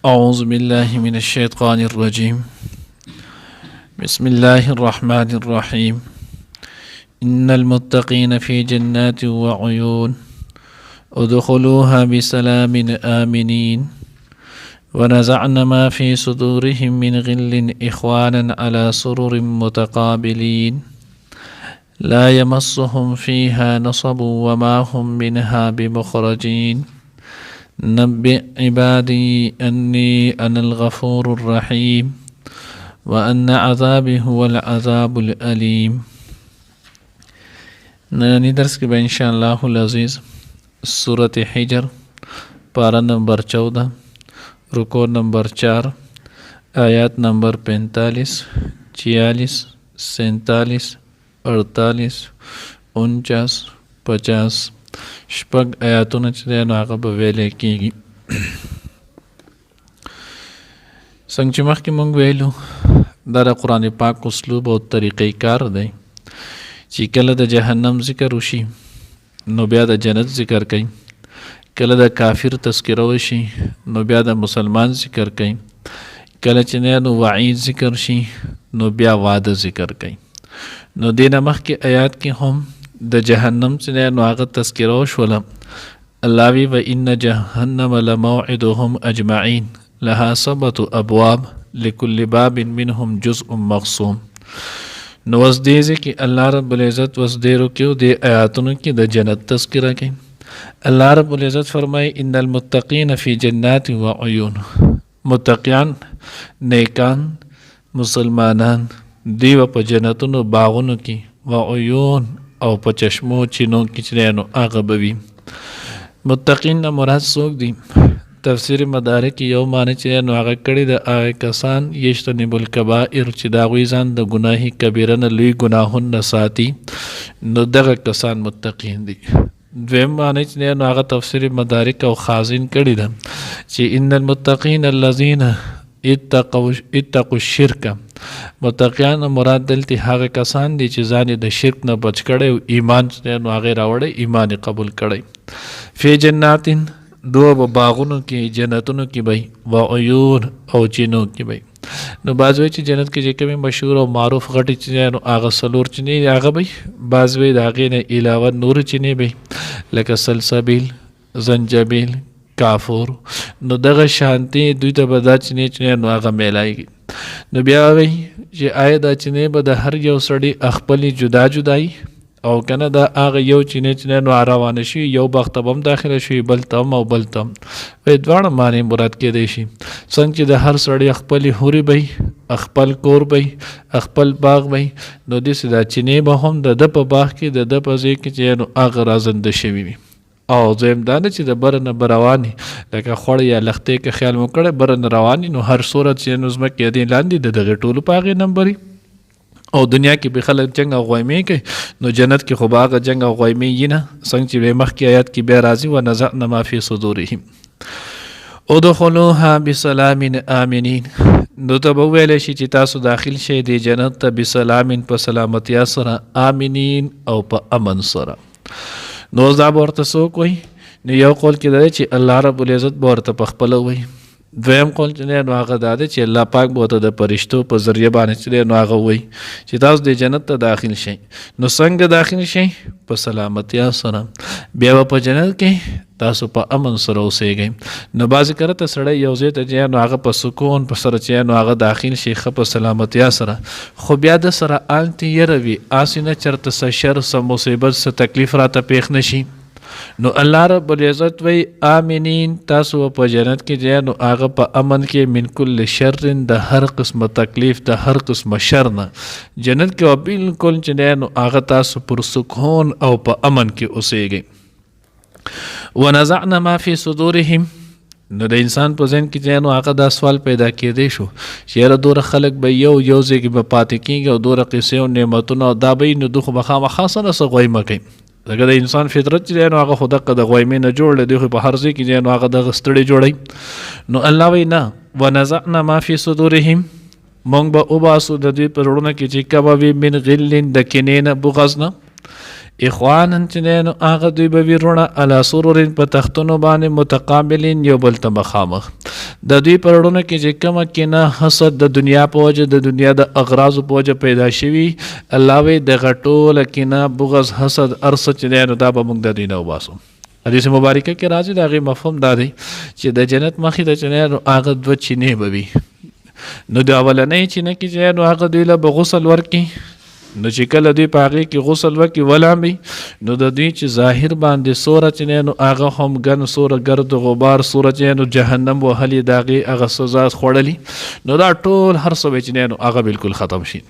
أعوذ بالله من الشيطان الرجيم بسم الله الرحمن الرحيم إن المتقين في جنات وعيون ادخلوها بسلام آمنين ونزعنا ما في صدورهم من غل إخوانا على سرر متقابلين لا يمسهم فيها نصب وما هم منها بمخرجين نبئ عبادي أني أنا الغفور الرحيم وأن عذابي هو العذاب الأليم. نننی درس کې به انشاءالله العزیز سورة حجر پارہ نمبر 14 رکوع نمبر 4 آیات نمبر 45 46 47 48 49 50 شپږ آیاتونه چې دی نو هغه به ویلی کېږي. څنګه چې مخکې مونږ ویلو دا د قرآن پاک اسلوب او طریقې کار دی چې کله د جهنم ذکر وشي نو بیا د جنت ذکر کوي، کله د کافر تذکره وشي نو بیا د مسلمان ذکر کوي، کله چې نه نو وعید ذکر شي نو بیا وعده ذکر کوي. نو دې نه مخکې آیات کې هم د جهنم چې نو هغه تذکره وشوله. الله وی و ان جهنم لموعدهم اجمعین لها 7 ابواب لكل باب منهم جزء مقسوم. نو اوس دې کې الله رب العزت اوس دې رکیو دې آیاتونو کې د جنت تذکره کوي. الله رب العزت فرمای ان المتقین فی جنات و عیون، متقیان نیکان مسلمانان دیو په جنتونو باغونو کې و عیون او په چشمو چینو کې چې نو هغه به وي. متقین نه مراد څوک دي؟ تفسیر مدارک یو معنی چې نو هغه کړي د هغه کسان یجتنب الکبائر چې د هغوی ځان د ګناهي کبیره نه لوی ګناهونه ساتي، نو دغه کسان متقین دي. دویم معنی چې نو هغه تفسیر مدارک او خازن کړي ده چې ان المتقین الذین اتقوا الشرک، متقیان مراد دلته هغه کسان دي چې ځان د شرک نه بچ کړي او ایمان نو هغه راوړي، ایمان قبول کړي. فی جناتین دو باغونو کې جنتونو کې بای و عیون او چینو کې بای. نو بعض وی چې جنت کې چې کومې مشهور او معروف غټي چې نو هغه سلور چینې هغه بای، بعض وی د هغې نه علاوه نور چینې بای لکه سلسبیل، زنجبیل، کافور. نو دغه شانتي دوی ته به دا چینې نو هغه میلایږي. نو بیا وی چې آیا دا چینې به د هر یو سړي خپلې جدا جدایي او کنه دا هغه یو چینې نو روانه شي، یو بخته به هم داخله شي بل تم او بل تم وی دواړه معنی مراد کېدی شي. څنګه چې د هر سړی خپلې هورې بی، خپل کور بی، خپل باغ بی، نو داسې دا چینې به هم د ده په باغ کې د ده په ځای کې چې نو هغه رازنده شوي وي. او دویم دا نه چې د بره نه به رواني لکه خوړ یا لختې که خیال مو کړی بره نه رواني نو هر صورت چې نو ځمکې دې لاندې د دغې ټولو په هغې نمبري. او دنیا کې به خلک جنګ او غویمې کوي، نو جنت کې خو به هغه جنګ او غویمې یي نه. څنګه چې مخکې آیات کې بیا راځي ونزعنا ما فی صدورهم ادخلوها بسلام آمنین. نو ته به وویلی شي چې تاسو داخل شئ دې جنت ته بسلام په سلامتیا سره، آمنین او په امن سره. نو دا به ورته څوک وایي؟ نو یو قول کې دا دی چې الله رب العزت به ورته پخپله وایي. دویم قول چې نو هغه دا دی چې الله پاک به ورته د فرشتو په ذریعه باندې چې نو هغه وایي چې تاسو د جنت ته داخل شئ. نو څنګه داخل شئ؟ په سلامتیا سره. بیا به په جنت کې تاسو په امن سره اوسیږئ. نو بعضې کله ته سړی یو ځای ته چې نو هغه په سکون په سره چې نو هغه داخل شي ښه په سلامتیا سره، خو بیا د سره آلتې یره وي هسې نه چېرته څه شر څه مصیبت څه تکلیف راته پیښ نه شي. نو الله رب العزت وی آمنین تاسو په جنت کې چې نو هغه په امن کې من کل شر، د هر قسمه تکلیف د هر قسمه شر نه جنت کې بالکل چې نو هغه تاسو پر سکون او په امن کې اوسیږئ. ونزعنا ما فی صدورهم. نو د انسان په ذهن کې چې نو هغه دا سوال پیدا کېدی شو چې یاره دوره خلک به یو ځای کې به پاتې کېږي او دوره قصې او نعمتونه او دا به نو دوی خو به خامخا څه نه څه غویمه کوي. دغه د انسان فطرت چې نو هغه خو دغه د غویمې نه جوړ دی، خو په هر ځای کې نو هغه دغه ستړی جوړوي. نو الله وایي نه، ونزعنا ما فی صدورهم، مونږ به وباسو د دوی په زړونو کې چې کومه وي من غل د کینې نه، بغض نه، اخوانن چې نو هغه دوی به وي رونه علی سرور په تختونو باندې متقابلین یو بل ته مخامخ. د دوی په اړونو کې چې کومه کینه حسد د دنیا په وجه د دنیا د اغراضو په وجه پیدا شوي، الله وی دغه ټوله کینه بغض حسد ارڅ چې دی نو دا به موږ د دوی نه وباسو. حدیث مبارکه کې راځي د هغې مفهوم دا دی چې د جنت مخې ته چې دی نو هغه 2 چینې به وي. نو د اولنۍ چینه کې چې نو هغه دوی له به غسل ورکړي، نو چې کله دوی په هغې کې غسل وکړي ولامبي، نو د دوی چې ظاهر باندې سوره چې دی نو هغه هم ګن سوره ګرد غبار سوره چې نو جهنم وهلي د هغې هغه سزا خوړلي، نو دا ټول هر څه به چې دی نو هغه بالکل ختم شي.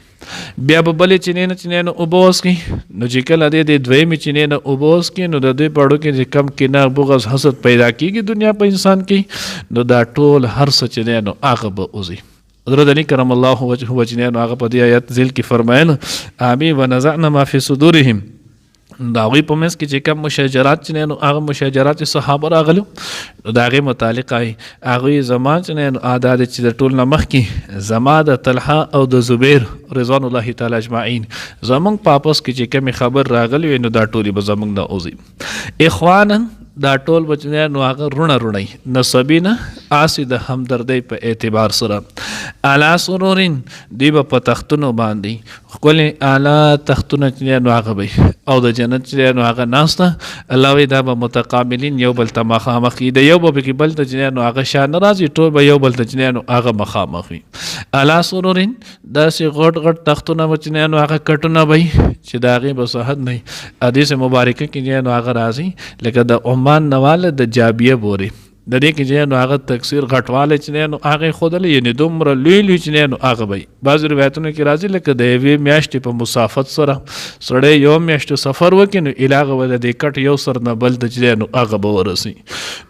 بیا به بلې چینې نه چې دی نو اوبه وڅښي، نو چې کله دی د دویمې چینې نه اوبه وڅښي، نو د دوی په اړو کې چې کم کینه بغض حسد پیدا کېږي دنیا په انسان کې، نو دا ټول هر څه چې دی نو هغه به وځي. حضرت علی کرم الله وجهه وجنه نو هغه په دې آیت ذیل کې فرمایل آمین ونزعنا ما فی صدورهم، دا هغوی په منځ کې چې کوم مشاجرات چې نو هغه مشاجرات صحابه راغلو، نو د هغې متعلق هغوی زما چې نو دا دی چې د ټول نه مخکې زما د طلحه او د زبیر رضوان الله تعالی اجمعین زمونږ په آپس کې چې کومې خبر راغلی وي، نو دا ټولې به زمونږ نه وځي. اخوانا دا ټول بچنه نو هغه رونه نسبی نه آسی د همدردی په اعتبار سره اعلی سرورین دی په تختونو باندې خپل اعلی تختونه چې نو هغه وي او د جنت چې نو هغه ناسته الله وی دا به متقابلین یو بل ته مخامخ دی، یو به کې بل ته چې نو هغه شان راځي، ټول به یو بل ته چې نو هغه مخامخ وي. اعلی سرورین داسې غټ غټ تختونه بچنه نو هغه کټونه وي چې دا هغې به صحت نه. حدیث مبارکه کې نو هغه راځي لکه د عمان نواله د جابیه بوري د دې کې چې نو هغه تکثیر غټواله چې نو هغه خودلې یعنی دومره لوی لوی چې نو هغه وي. بعض روایتونو کې راځي لکه د یوې میاشتې په مسافت سره سړی یو میاشت سفر وکړي نو علاقه به د کټ یو سر نه بل ته چې نو هغه به ورسي.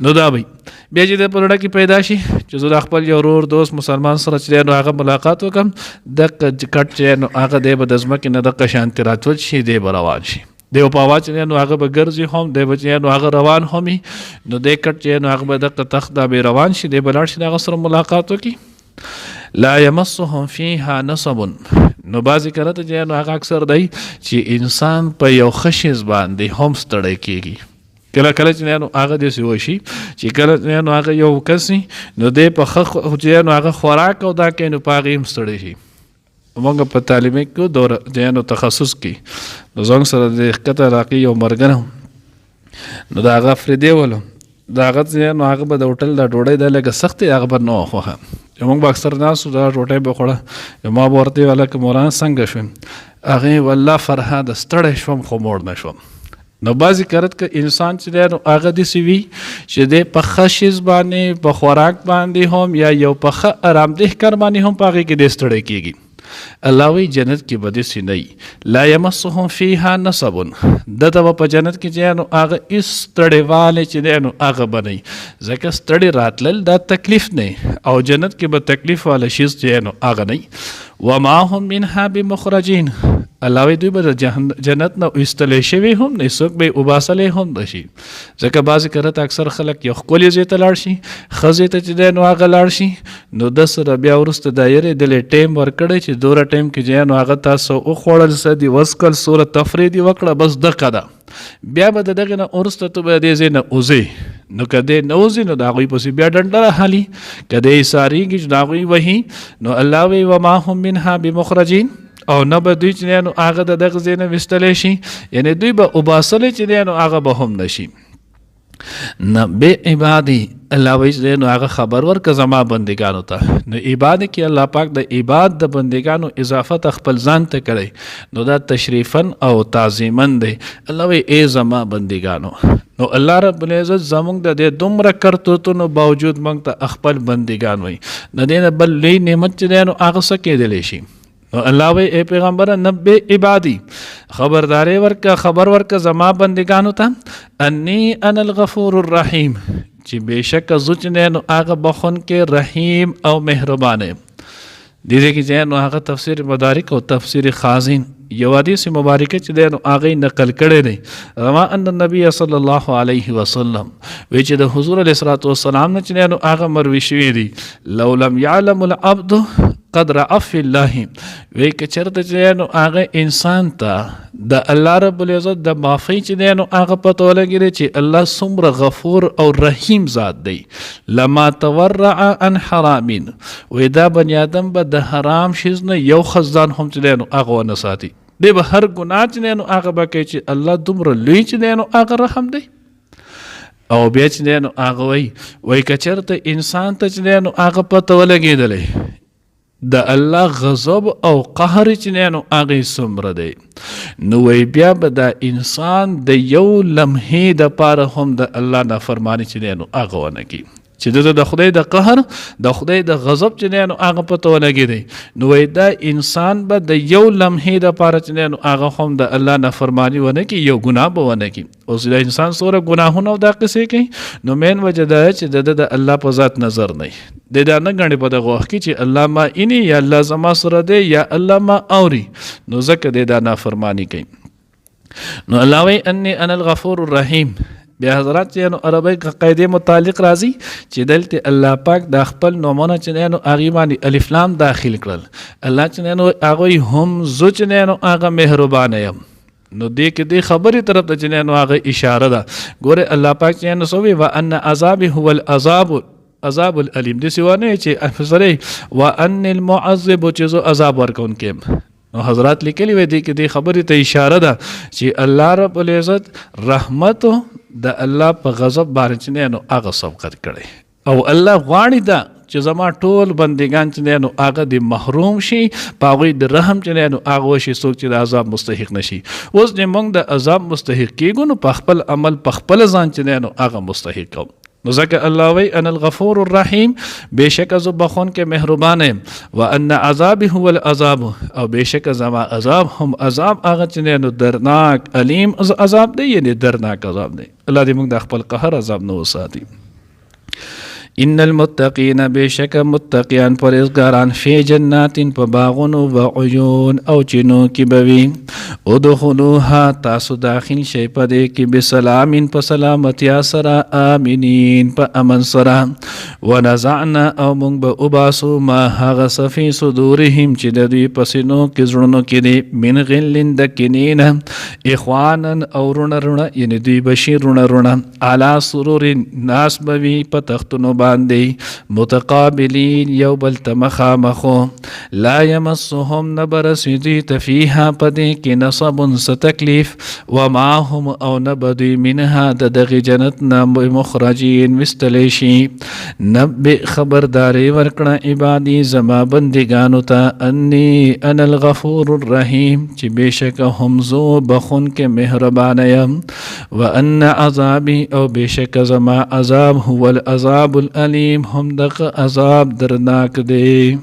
نو دا وي بیا چې د پرړه کې پیدا شي چې زه د خپل یو ورور دوست مسلمان سره چې نو هغه ملاقات وکم د کټ چې نو هغه دی به د ځمکې نه د قشانتي راتول شي دی به روان شي، دیو په واچ نو هغه به ګرځي هم دی به نو هغه روان همي نو د کټ چې نو هغه به د تخت دا به روان شي دی بلاړ شي هغه سره ملاقات وکي. لا يمسهم فيها نصب، نو بعضې کله ته چې نو هغه اکثر دی چې انسان په یو خشیز باندې هم ستړی کېږي. کله کله چې نو هغه داسې وشي چې کله نو هغه یو کس نو دی په ښه چې نو هغه خوراک او دا کوي نو په هغې هم ستړی شي. موږ په تعلیمي کې دور د تخصص کې نو زنګ سره د ښکته راقي یو مرګنه نو د هغه افریدی ولو د هغه نو هغه به د هوټل د ډوډۍ د لږه سختې هغه به نه خوښه، موږ به اکثر ناسو دا ډوډۍ به خوړه، ما به ورته ویله که مولانا څنګه شوم، هغې والله فرهاده ستړی شوم خو موړ نه شوم. نو بعضې کرت که انسان چې دی نو هغه داسې وي چې دی په ښه شیز باندې په خوراک باندې هم یا یو په ښه ارامدeh کار باندې هم په هغې کې دی ستړی کېږي. الله وی جنت کې به داسې نه وي لا یمسهم فیها نصب، دته به په جنت کې چې نو هغه هېڅ ستړیوالی چې دی نو هغه به نه وي، ځکه ستړي راتلل دا تکلیف نه او جنت کې به تکلیف والا شیز چې نو هغه نه وي. وما هم منها بمخرجین، الله وی دوی به د جنت نه ایستلی شوي هم نه، څوک به یې وباسلی هم نه شي، ځکه بعضې کرته اکثر خلک یو ښکلي ځای ته لاړ شي، ښه ځای ته چې دی نو هغه لاړ شي نو د سره بیا وروسته دا یېرېدلی ټایم ورکړی چې دوره ټایم کې چې نو هغه تاسو وخوړل څه دي وڅکل سوره تفریح دې وکړه بس دقه ده، بیا به د دغې نه وروسته ته به دې ځای نه وځې، نو که دی نه وځي نو د هغوی پسې بیا ډنډه راهلي، که دی ایسارېږي چې د هغوی وهي، نو الله وی وما هم منها بمخرجین، او نه به دوی چې نو هغه د دغه ځای نه ویستلی شي، یعنې دوی به وباسلی چې دی نو هغه به هم نه شي. نبئ عبادی، الله وی چې نو هغه خبر ورکړه زما بندګانو ته، نو عباد کې الله پاک د عباد د بندګانو اضافت خپل ځان ته کړی، نو دا تشریفا او تعظیما دی. الله وی ای زما بندګانو، نو الله رب العزت زمونږ د دې دومره کرتوتونو باوجود موږ ته خپل بندګان وی، د دې نه بل لوی نعمت چې دی نو هغه څه کېدلی شي. نو الله وی ای پیغمبره نبئ عبادی، خبرداری ورکه خبر ورکه زما بندگانو ته انی انا الغفور الرحیم، چې بېشکه زه چې دی نو هغه بخونکی رحیم او مهربانه. دې ځای کې چې نو هغه تفسیر مدارک او تفسیر خازن یو حدیث مبارکه چې دی نو هغې نقل کړی دی، رما ان النبي صلی الله علیه وسلم وی چې د حضور علیه الصلاة والسلام نه چې دی نو هغه مروي شوي دي لو لم یعلم العبد قد رعف الله وی که چرته چې نو هغه انسان ته د الله رب العزت د معافی چې دی نو هغه پته ولګېږي چې الله څومره غفور او رحیم ذات دی. لما تورع عن حرام وی دا بنی آدم به د حرام شیز نه یو خزان هم چې دی نو هغه ونه ساتي. دی به هر ګناه چې دی نو هغه به کوي چې الله دومره لوی چې دی نو هغه رحم دی. او بیا چې دی نو هغه وی که چېرته انسان ته چې دی نو هغه پته ولګېدلی د الله غضب او قهر چې دی نو هغې څومره دی، نو وی بیا به دا انسان د یو لمحې دپاره هم د الله نافرماني چې دی نو هغه ونه کړي چې دته د خدای د قهر د خدای د غضب چې دی نو هغه پته ولګېدی. نو وی دا انسان به د یو لمحې دپاره چې دی نو هغه هم د الله نافرماني ونه کړي، یو ګناه به ونه کړي. اوس د انسان څومره ګناهونه او دا قصې کوي، نو مین وجه دا چې د الله په ذات نظر نه دی، دا نه ګڼي په دغه وخت کې چې الله ما اینی یا الله زما سره دی یا الله ما اوري، نو ځکه دی دا نافرماني کوي. نو الله وی انی انا الغفور الرحیم. بیا حضرات چې نو عربی قاعدې متعلق راځي چې دلته الله پاک د خپل نومونه چې نو هغې باندې الف لام داخل کړل. الله چې نو هغوی هم زه چې نو هغه مهربانه یم. نو دې کې دې خبرې طرف ته چې نو هغه اشاره ده. ګوره الله پاک چې نو سوي وان عذاب هو العذاب عذاب العلیم، دې سوانه چې افسره وان المعذب چې زه عذاب ورکوونکی. نو حضرات لیکلی وی دی کې دې خبرې ته اشاره ده چې الله رب العزت رحمت د الله په غضب باندې چې نو هغه سبقت کړی، او الله غواړي دا چې زما ټول بندگان چې نو هغه د محروم شي، په هغوی د رحم چې نو هغه وشي څوک چې د عذاب مستحق نشي. اوس چې موږ د عذاب مستحق کېږو نو په خپل عمل په خپل ځان چې نو هغه مستحق کوو. نو ځکه الله وی انا الغفور الرحیم، بېشکه زه بخونکی مهربانه یم. وان عذابي هو العذاب، او بېشکه زما عذاب هم عذاب هغه چې نو درناک علیم عذاب دی، یعنی درناک عذاب دی. الله دې موږ د خپل قهر عذاب نه وساتي. ان المتقین بشک متقیان پرهیزګاران فی جناتین په باغونو و عیون او چینو کې بوي. ادخلوها تاسو داخل شئ په دې کې بسلامین په سلامتیا سره، آمینین په امن سره. ونزعنا او موږ به وباسو ما هغه څه فی صدورهم چې د دوی په سینو کې زړونو کې دي، من غلن د کینینه اخوانا او رونه رونه، یعنی دوی بشي رونه رونه، علی سرور ناس بوي په تختونو باندې متقابلین یو بل ته مخامخو. لا یمسهم نبرسیدی تفیها پدې کې نصب څه تکلیف، وما هم او نبدوی منها د دغې جنت نه مخرجین ویستلی شي. نبئ خبرداری ورکړه عبادي زما بندګانو ته انی انا الغفور الرحیم، چې بېشکه هم زه بخونکی مهربانه یم. وان عذابي او بېشکه زما عذاب هو العذاب العلیم، هم دغه عذاب درناک دی.